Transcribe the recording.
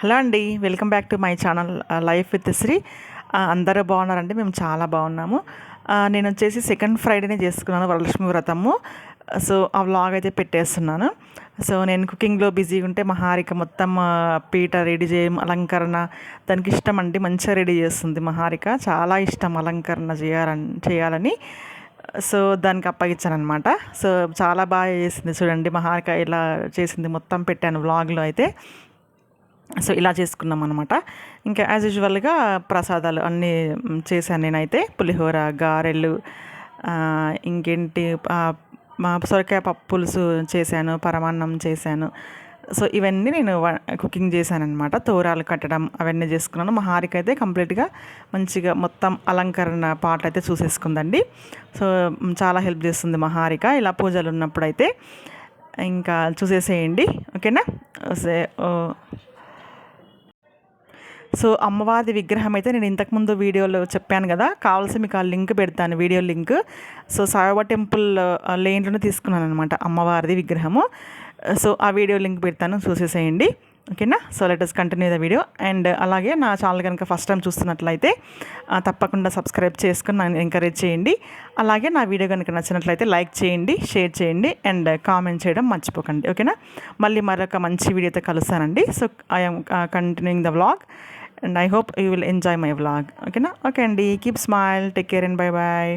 Hello అండి, welcome back to my channel life with Sri. అందరూ బాగున్నారండి, మేము చాలా బాగున్నాము. నేను వచ్చేసి సెకండ్ ఫ్రైడేనే చేసుకున్నాను వరలక్ష్మి వ్రతము. సో ఆ వ్లాగ్ అయితే పెట్టేస్తున్నాను. సో నేను కుకింగ్లో బిజీగా ఉంటే మహారిక మొత్తం పీట రెడీ చేయడం, అలంకరణ దానికి ఇష్టం అండి. మంచిగా రెడీ చేస్తుంది మహారిక, చాలా ఇష్టం అలంకరణ చేయాలని. సో దానికి అప్పగించాను అనమాట. సో చాలా బాగా చేసింది చూడండి మహారిక, ఇలా చేసింది మొత్తం పెట్టాను వ్లాగ్లో అయితే. సో ఇలా చేసుకున్నాం అనమాట. ఇంకా యాజ్ యూజువల్గా ప్రసాదాలు అన్నీ చేశాను నేనైతే. పులిహోర, గారెలు, ఇంకేంటి మా సొరకాయ పప్పు పులుసు చేశాను, పరమాన్నం చేశాను. సో ఇవన్నీ నేను కుకింగ్ చేశాను అనమాట. తోరాలు కట్టడం అవన్నీ చేసుకున్నాను. మా హారిక అయితే కంప్లీట్గా మంచిగా మొత్తం అలంకరణ పాట అయితే చూసేసుకుందండి. సో చాలా హెల్ప్ చేస్తుంది మా హారిక ఇలా పూజలు ఉన్నప్పుడైతే. ఇంకా చూసేసేయండి, ఓకేనా. సో అమ్మవారి విగ్రహం అయితే నేను ఇంతకుముందు వీడియోలో చెప్పాను కదా, కావాల్సి మీకు ఆ లింక్ పెడతాను, video link. So Saibaba temple లేన్లోనే తీసుకున్నాను అనమాట అమ్మవారిది విగ్రహము. సో ఆ వీడియో లింక్ పెడతాను, చూసేసేయండి, ఓకేనా. So let us continue the video. And అలాగే నా ఛానల్ కనుక ఫస్ట్ టైం చూస్తున్నట్లయితే తప్పకుండా సబ్స్క్రైబ్ చేసుకొని నన్ను ఎంకరేజ్ చేయండి. అలాగే నా వీడియో కనుక నచ్చినట్లయితే లైక్ చేయండి, షేర్ చేయండి అండ్ కామెంట్ చేయడం మర్చిపోకండి, ఓకేనా. మళ్ళీ మరొక మంచి వీడియోతో కలుస్తానండి. So I'm continuing the vlog and I hope you will enjoy my vlog, okay na. Okay andi, keep smile, take care and bye bye.